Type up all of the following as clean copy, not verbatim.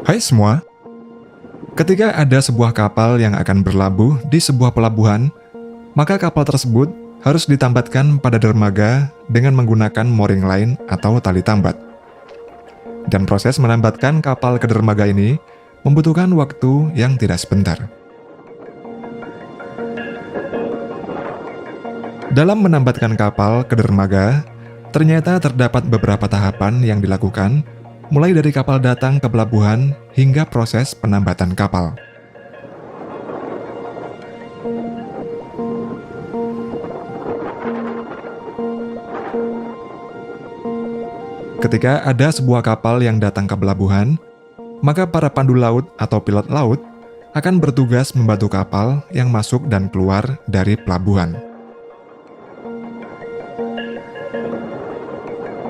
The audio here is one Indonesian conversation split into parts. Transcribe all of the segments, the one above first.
Hai semua, ketika ada sebuah kapal yang akan berlabuh di sebuah pelabuhan, maka kapal tersebut harus ditambatkan pada dermaga dengan menggunakan mooring line atau tali tambat. Dan proses menambatkan kapal ke dermaga ini membutuhkan waktu yang tidak sebentar. Dalam menambatkan kapal ke dermaga, ternyata terdapat beberapa tahapan yang dilakukan, mulai dari kapal datang ke pelabuhan hingga proses penambatan kapal. Ketika ada sebuah kapal yang datang ke pelabuhan, maka para pandu laut atau pilot laut akan bertugas membantu kapal yang masuk dan keluar dari pelabuhan.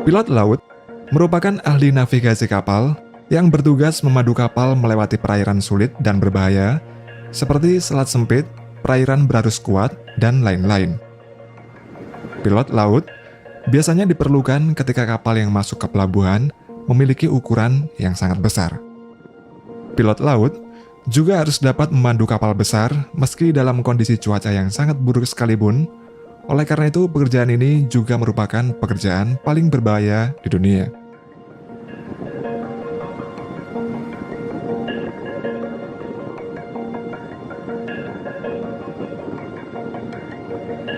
Pilot laut merupakan ahli navigasi kapal yang bertugas memadu kapal melewati perairan sulit dan berbahaya, seperti selat sempit, perairan berarus kuat, dan lain-lain. Pilot laut biasanya diperlukan ketika kapal yang masuk ke pelabuhan memiliki ukuran yang sangat besar. Pilot laut juga harus dapat memandu kapal besar meski dalam kondisi cuaca yang sangat buruk sekalipun. Oleh karena itu, pekerjaan ini juga merupakan pekerjaan paling berbahaya di dunia.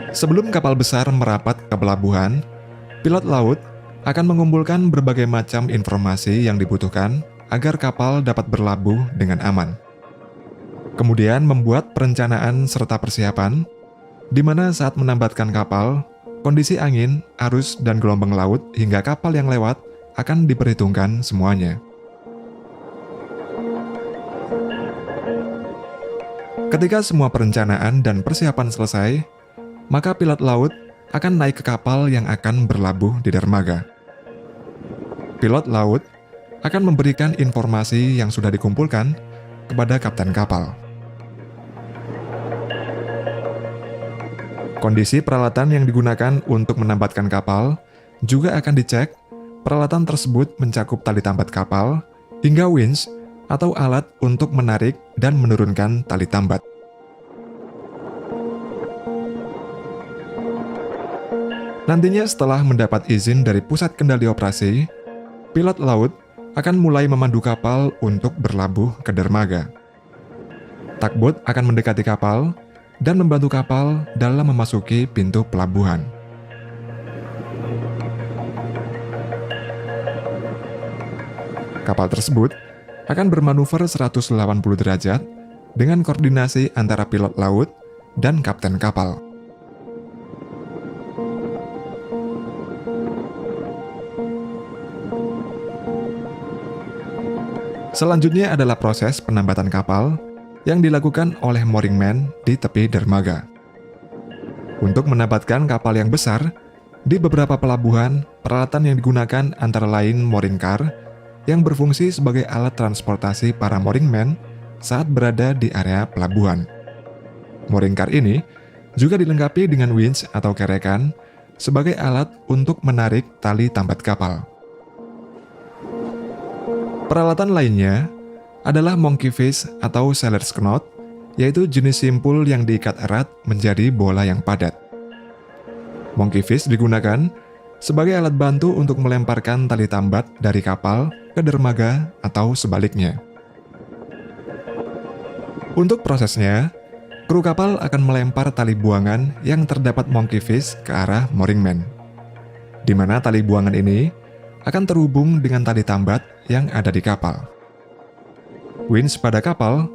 Sebelum kapal besar merapat ke pelabuhan, pilot laut akan mengumpulkan berbagai macam informasi yang dibutuhkan agar kapal dapat berlabuh dengan aman. Kemudian membuat perencanaan serta persiapan, di mana saat menambatkan kapal, kondisi angin, arus, dan gelombang laut hingga kapal yang lewat akan diperhitungkan semuanya. Ketika semua perencanaan dan persiapan selesai, maka pilot laut akan naik ke kapal yang akan berlabuh di dermaga. Pilot laut akan memberikan informasi yang sudah dikumpulkan kepada kapten kapal. Kondisi peralatan yang digunakan untuk menambatkan kapal juga akan dicek. Peralatan tersebut mencakup tali tambat kapal hingga winch atau alat untuk menarik dan menurunkan tali tambat. Nantinya setelah mendapat izin dari pusat kendali operasi, pilot laut akan mulai memandu kapal untuk berlabuh ke dermaga. Tugboat akan mendekati kapal dan membantu kapal dalam memasuki pintu pelabuhan. Kapal tersebut akan bermanuver 180 derajat dengan koordinasi antara pilot laut dan kapten kapal. Selanjutnya adalah proses penambatan kapal yang dilakukan oleh mooring man di tepi dermaga. Untuk menambatkan kapal yang besar, di beberapa pelabuhan, peralatan yang digunakan antara lain mooring car yang berfungsi sebagai alat transportasi para mooring man saat berada di area pelabuhan. Mooring car ini juga dilengkapi dengan winch atau kerekan sebagai alat untuk menarik tali tambat kapal. Peralatan lainnya adalah monkey fish atau sailor's knot, yaitu jenis simpul yang diikat erat menjadi bola yang padat. Monkey fish digunakan sebagai alat bantu untuk melemparkan tali tambat dari kapal ke dermaga atau sebaliknya. Untuk prosesnya, kru kapal akan melempar tali buangan yang terdapat monkey fish ke arah mooring man, di mana tali buangan ini akan terhubung dengan tali tambat yang ada di kapal. Winch pada kapal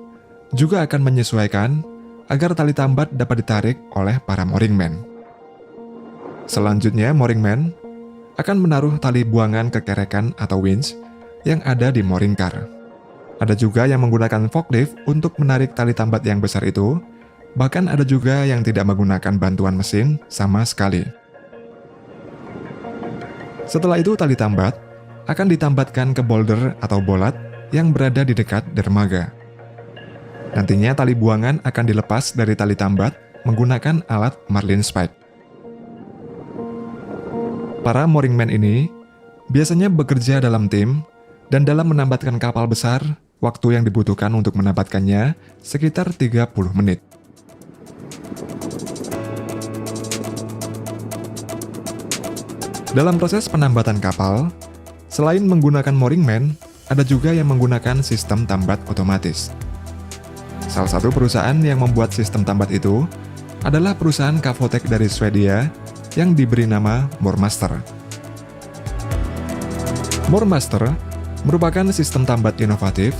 juga akan menyesuaikan agar tali tambat dapat ditarik oleh para mooring man. Selanjutnya, mooring man akan menaruh tali buangan ke kerekan atau winch yang ada di mooring car. Ada juga yang menggunakan forklift untuk menarik tali tambat yang besar itu, bahkan ada juga yang tidak menggunakan bantuan mesin sama sekali. Setelah itu, tali tambat akan ditambatkan ke boulder atau bolat yang berada di dekat dermaga. Nantinya tali buangan akan dilepas dari tali tambat menggunakan alat marlin spike. Para mooring man ini biasanya bekerja dalam tim dan dalam menambatkan kapal besar, Waktu yang dibutuhkan untuk menambatkannya sekitar 30 menit. Dalam proses penambatan kapal, selain menggunakan mooring man, ada juga yang menggunakan sistem tambat otomatis. Salah satu perusahaan yang membuat sistem tambat itu adalah perusahaan Cavotec dari Swedia yang diberi nama MoorMaster. MoorMaster merupakan sistem tambat inovatif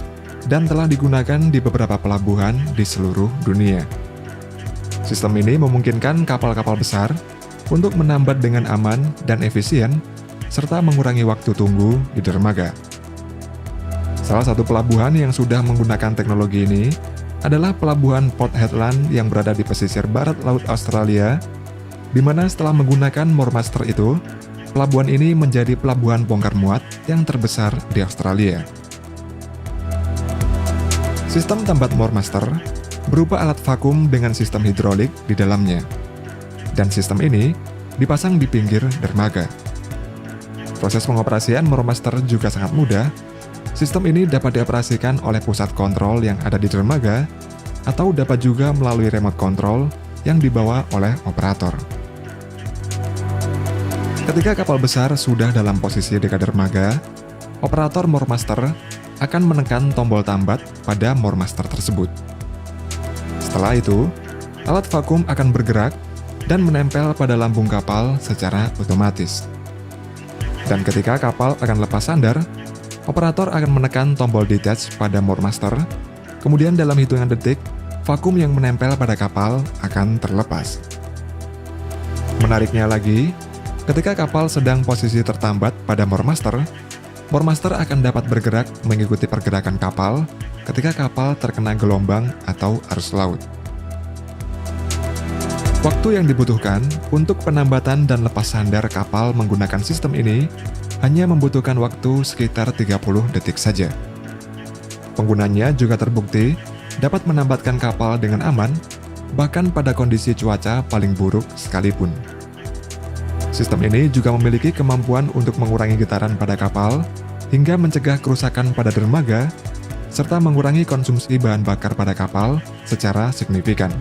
dan telah digunakan di beberapa pelabuhan di seluruh dunia. Sistem ini memungkinkan kapal-kapal besar untuk menambat dengan aman dan efisien, serta mengurangi waktu tunggu di dermaga. Salah satu pelabuhan yang sudah menggunakan teknologi ini adalah pelabuhan Port Hedland yang berada di pesisir barat Laut Australia, di mana setelah menggunakan MoorMaster itu, pelabuhan ini menjadi pelabuhan bongkar muat yang terbesar di Australia. Sistem tambat MoorMaster berupa alat vakum dengan sistem hidrolik di dalamnya, dan sistem ini dipasang di pinggir dermaga. Proses pengoperasian MoorMaster juga sangat mudah. Sistem ini dapat dioperasikan oleh pusat kontrol yang ada di dermaga, atau dapat juga melalui remote control yang dibawa oleh operator. Ketika kapal besar sudah dalam posisi dekat dermaga, operator MoorMaster akan menekan tombol tambat pada MoorMaster tersebut. Setelah itu, alat vakum akan bergerak dan menempel pada lambung kapal secara otomatis. Dan ketika kapal akan lepas sandar, operator akan menekan tombol detach pada MoorMaster, kemudian dalam hitungan detik, vakum yang menempel pada kapal akan terlepas. Menariknya lagi, ketika kapal sedang posisi tertambat pada MoorMaster, MoorMaster akan dapat bergerak mengikuti pergerakan kapal ketika kapal terkena gelombang atau arus laut. Waktu yang dibutuhkan untuk penambatan dan lepas sandar kapal menggunakan sistem ini hanya membutuhkan waktu sekitar 30 detik saja. Penggunanya juga terbukti dapat menambatkan kapal dengan aman, bahkan pada kondisi cuaca paling buruk sekalipun. Sistem ini juga memiliki kemampuan untuk mengurangi getaran pada kapal hingga mencegah kerusakan pada dermaga, serta mengurangi konsumsi bahan bakar pada kapal secara signifikan.